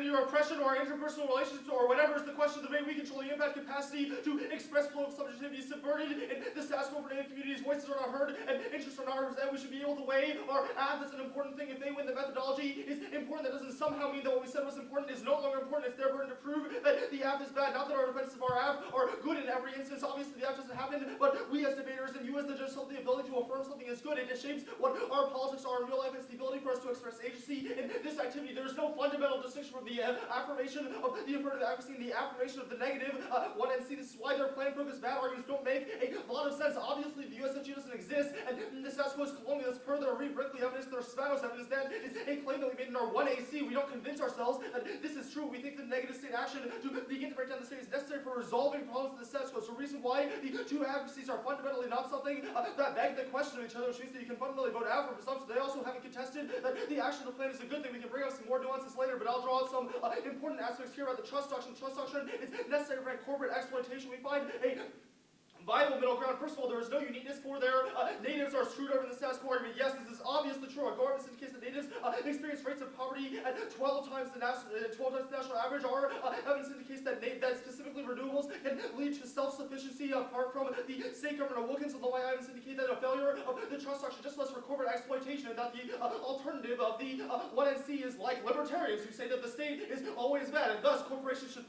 identity or oppression or our interpersonal relationships or whatever is the question of the way we control the impact capacity to express political subjectivity is subverted, and the status quo for Native communities' voices are not heard, and interests are not represented. We should be able to weigh our ads. That's an important thing. If they win, the methodology is important. That doesn't somehow mean that what we said was important is no longer important. It's their burden to prove that the app is bad. Not that our defenses of our app are good in every instance. Obviously, the app doesn't happen, but we as debaters and you as the judge have the ability to affirm something is good. It shapes what our politics are in real life. It's the ability for us to express agency in this activity. There's no fundamental distinction from the affirmation of the affirmative advocacy and the affirmation of the negative. 1NC, this is why their plan focus bad arguments don't make a lot of sense. Obviously, the USFG doesn't exist, and the status quo is colonialist. Further, Reed Brickley evidence, their spouse evidence, that is a claim that we made in our 1AC. We don't convince ourselves that this is true. We think that negative state action to begin to break down the state is necessary for resolving problems of the status quo. So, the reason why the two advocacies are fundamentally not something that beg the question of each other, which means that you can fundamentally vote out for presumption. They also haven't contested that the action of the plan is a good thing. We can bring up some more nuances later, but I'll draw out some important aspects here about the trust doctrine. The trust doctrine is necessary to prevent corporate exploitation. We find a viable middle ground. First of all, there is no uniqueness for their natives are screwed over in the status quo argument. Yes, this is obviously true. Our government indicates that natives experience rates of poverty at 12 times the national average. Our evidence indicates that specifically renewables can lead to self-sufficiency apart from the state government of Wilkins. Although my evidence indicate that a failure of the trust structure just less for corporate exploitation, and that the alternative of the 1NC is like libertarians who say that the state is always bad, and thus corporations could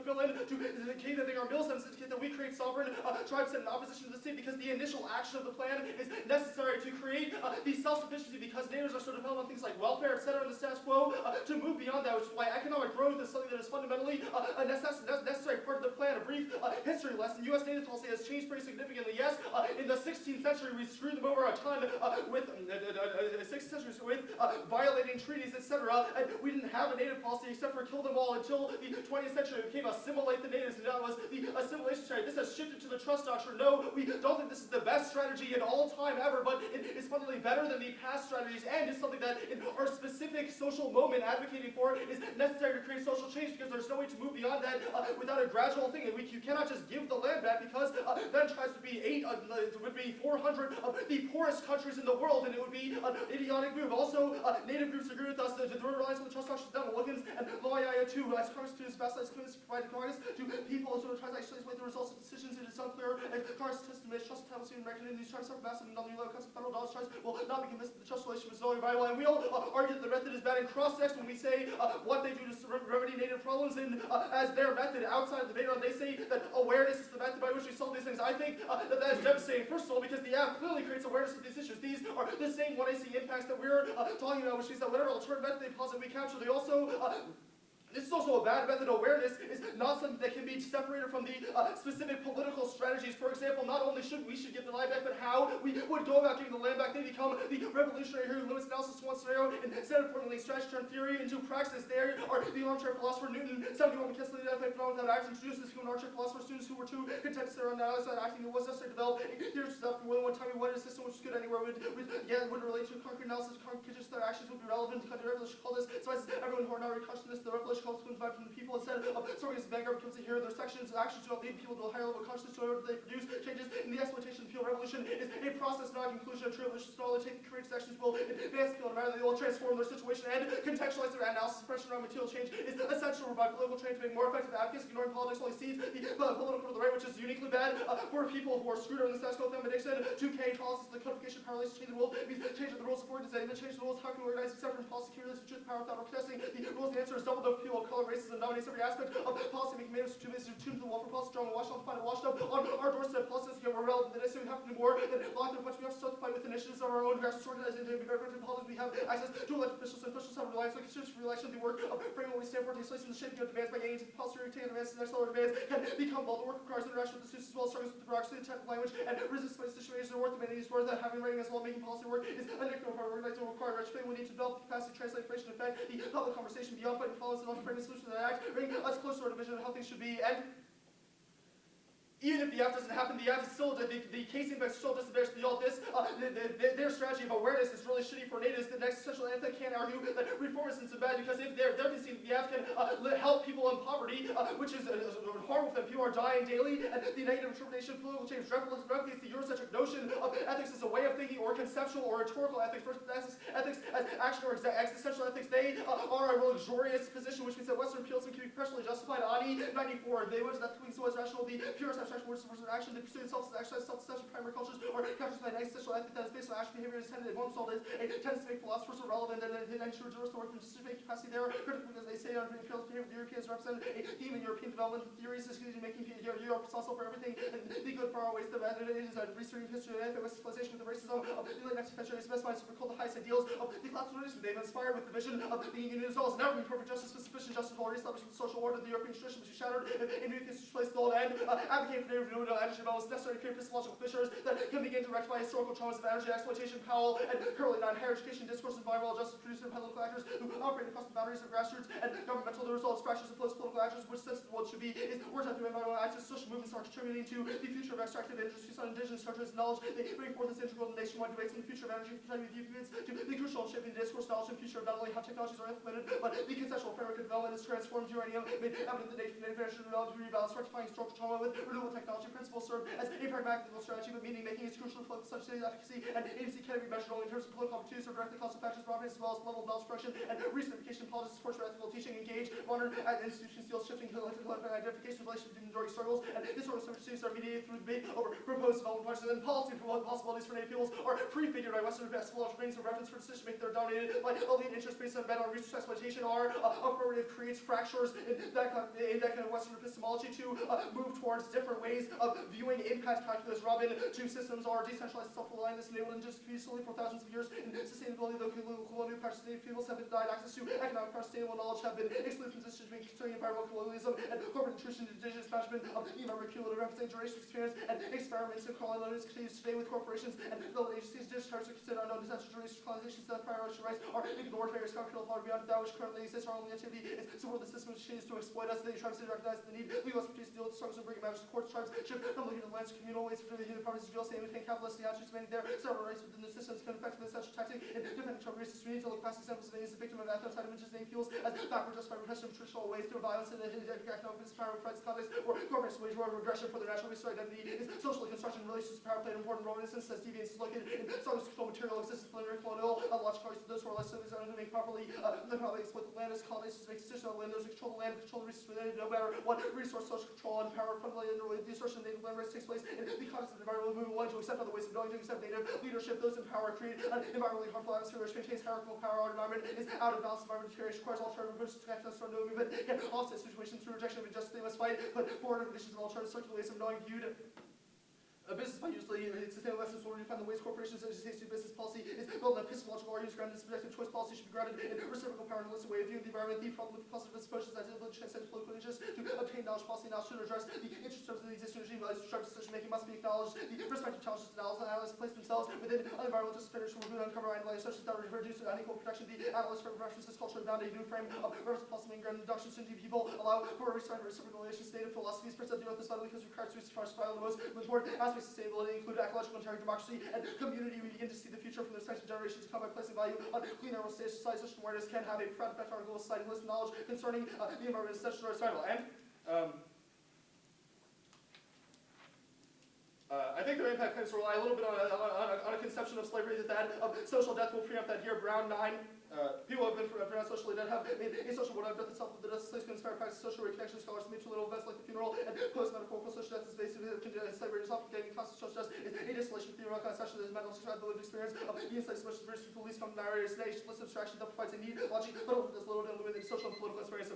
fill in to indicate that they are mills, and indicate that we create sovereign tribes set in opposition to the state because the initial action of the plan is necessary to create the self-sufficiency because natives are so dependent on things like welfare, etc. in the status quo to move beyond that, which is why economic growth is something that is fundamentally a necessary part of the plan. A brief history lesson. U.S. native policy has changed pretty significantly. Yes, in the 16th century we screwed them over a ton with 16th century with violating treaties, etc. And we didn't have a native policy except for kill them all until the 20th century. It became assimilate the natives, and that was the assimilation strategy. This has shifted to the trust doctrine. No, we don't think this is the best strategy in all time ever, but it is fundamentally better than the past strategies, and is something that in our specific social moment advocating for is necessary to create social change, because there's no way to move beyond that without a gradual thing. And you cannot just give the land back, because then tries to be it would be 400 of the poorest countries in the world, and it would be an idiotic move. Also, native groups agree with us that the reliance on the trust doctrine is done. Wilkins and Loyaya too, as Congress students, best claims provide Congress to people who try to actually explain the results of decisions. It is unclear if Congress testimony trust titles in American Indians trying to suffer massive non-legal cuts of federal dollars charges will not be convinced that the trust relation was no viable. And we'll argue that the method is bad in cross-text when we say what they do to remedy native problems, and as their method outside of the debate, they say that awareness is the method by which we solve these things. I think that is devastating. First of all, because the app clearly creates awareness of these issues. These are the same 1AC impacts that we're talking about, which means that whatever alternative method they posit, we capture. They also this is also a bad method. Awareness is not something that can be separated from the specific political strategies. For example, not only should we give the land back, but how we would go about giving the land back. They become the revolutionary who limits analysis to one scenario instead of formulating strategy turn theory into praxis. There are the armchair philosopher Newton, 71 McKinley identified phenomena without action, introduces human armchair philosopher students who were too content to sit around analysis without acting. It was necessary to develop theories stuff. More than one time we wanted a system which was good anywhere would relate to concrete analysis. Concrete their actions would be relevant to country revolution. Call this. So as everyone who are now consciousness, the revolution calls to divide from the people instead of sorting as vanguard becomes a hero. Their sections actions do not lead people to a higher level of consciousness. So they produce changes in the exploitation of the field. Revolution is a process, not a conclusion. A true revolution is not only taking courageous actions will advance the field, rather they will transform their situation and contextualize their analysis. Pressure on material change is essential to provide political change to make more effective advocacy. Ignoring politics only sees the political to the right, which is uniquely bad for people who are screwed over in the status quo. Foundation 2K policies, the codification power relations change the world. Means changing the rules of organization, even change the rules. How can we organize except from policy communities with truth power without contesting the rules? The answer is double the people of color, racism dominates every aspect of policy making. Made us too busy to tune to the welfare policy strong and washed up, find it washed up on our doorstep. Policies get more relevant than necessary. We have to do more than block their punch. We have to start to fight with initiatives of our own. We have to organize into effective politics. We have access to elected officials, and officials have reliance on constituents for election. The work of framing what we stand for takes place in the shaping of demands by getting into the policy, taking advances to the next level of demands can become bold. The work requires interaction with the students as well as struggles with the bureaucracy, the technical language, and resistance by situations. The work demanding these words that having writing as well making policy work is a nickel for organizing will require education. We need to develop the capacity to translate information and affect the public conversation beyond fighting policies and also framing solutions that act, bring us closer to our division of how things should be. And Even if the F doesn't happen, the F is still, the case impact still disadvantage the all this. Their strategy of awareness is really shitty for natives. The next essential anthem can't argue that reform is bad because if they're conceding the F can help people in poverty, which is horrible for them. People are dying daily, and the negative interpretation of political change replicates the Eurocentric notion of ethics as a way of thinking or conceptual or rhetorical ethics versus ethics as action or existential ethics. They are a luxurious position, which means that Western imperialism can be professionally justified. Ani 94, they was that thinking so as rational, the purest abstraction words versus action, the pursuit of self-deception, primary cultures, or counters by nice social ethic that is based on action behavior is tended, one result is a tendency to make philosophers irrelevant and ensure reverse the work from decision-making capacity there, critically because they say on imperialist behavior, the Europeans represent a theme in European development theories, is making Europe responsible for everything, and the good far outweighs the bad. It is a researching history of anti-Western civilization with the racism of the late 19th century, specified to recall the highest ideals of the classical they've inspired with the vision of the Union as well as never been perfect justice with sufficient justice for re-establishment of social order. The European tradition which is shattered in new things place the old end, advocating for new energy developments necessary to create epistemological fissures that can begin to rectify historical traumas of energy exploitation. Powell and currently non-higher education discourse, environmental justice produced by local actors who operate across the boundaries of grassroots and governmental. The results, fractures of political actors, which says what should be is worked out through environmental activists. Social movements are contributing to the future of extractive industries on indigenous territories. Knowledge they bring forth as integral to nationwide debates on the future of energy, protecting the viewpoints to the crucial in shaping the discourse, knowledge, and future of not only how technologies are implemented, but the conceptual framework of development is transformed uranium, made evident the native energy development to rebalance, rectifying historical trauma with renewable technology principles serve as a pragmatical strategy, but meaning making is crucial to political such efficacy and agency can be measured only in terms of political opportunities or directly causal factors, properties, as well as level of knowledge production and recent education politics, support for ethical teaching, engage modern institutions, deals shifting political identification, relation between enduring struggles, and disorder opportunities are mediated through debate over proposed development projects, and policy possibilities for native peoples are prefigured by Western epistemological frames of reference for decision making. They're dominated by elite interest based on on research exploitation. Our affirmative creates fractures in that kind of Western epistemology to move towards different ways of viewing impact calculus. Robin, two systems are decentralized, self-reliant, enabled and just peacefully for thousands of years. In sustainability, the colonial practices native peoples have been denied access to economic sustainable knowledge, have been excluded from decision making concerning environmental colonialism and corporate intrusion, indigenous management of the environment, cumulative representing duration experience and experiments in colonialism continues today with corporations and development agencies. Discharges are considered unknown essential duration colonizations that priority rights are ignored. Various cultural power beyond that which currently exists. Our only activity is support the system which continues to exploit us. The tribes recognize the need. Legal expertise deal with struggles and bringing matters to courts. Tribes should come looking at the lands of communal ways for the human properties of jail, saying we think capitalists the actions made there. Several rights within the systems can effectively such tactic in different trouble races. We need to look past examples of as a victim of ethno images named fuels as backward justified repression of traditional ways through violence and economic power of rights context or governments wage war regression for their natural resource identity is socially construction relations to power played an important role in this instance. Deviance is located in strongest control material existence preliminary colonial logical rights to those who are less civilized and to make properly exploit the land as colonists make decisions on land. Those who control the land control the resources related no matter what resource social control and power from the land related the assertion of native land rights takes place in the context of environmental movement. One to accept other ways of knowing, to accept native leadership. Those in power create an environmentally harmful atmosphere which maintains hierarchical power. Our environment is out of balance. Environment deterioration requires alternative approaches to connect us from no movement. Can offset situations through rejection of injustice. They must fight, but forward conditions of alternative circular ways of knowing viewed. A business by usually its sustainable lessons will redefine the ways corporations and agencies do business. Policy is built on epistemological arguments grounded in subjective choice. Policy should be grounded in reciprocal power and holistic way of viewing the environment. The problem with positivist approaches that able to transcend political interests to obtain knowledge. Policy now should address the interest of the existing regime. Values to structure decision making must be acknowledged. The respective challenges to analysts place themselves within environmental disciplines who will uncover and value such as that reduce unequal protection. The analysts for references culture bound a new frame of reference policy making grounded inductions into people allow for reciprocal relations. Native philosophies present the earth is vital because it requires to survival. The most important aspects of sustainability include ecological integrity, democracy, and community. We begin to see the future from the respective generations to come by placing value on clean air society. Social awareness can have a profound effect on our global society. List knowledge concerning the environment is essential to our survival. And I think their impact tends to rely a little bit on a conception of slavery that social death will preempt that here. Brown 9. People have been pronounced socially dead have made a social word out of death itself with the death of slaves can inspire practice social reconnection. Scholars made two little events like the funeral and post-metaphorical social death is basically slavery is often getting constant social justice is a distillation of theoretical conception that is mental described the lived experience of the insights which the police come to narrate is nation list abstraction that provides a need logic but often does little to illuminate social and political experience.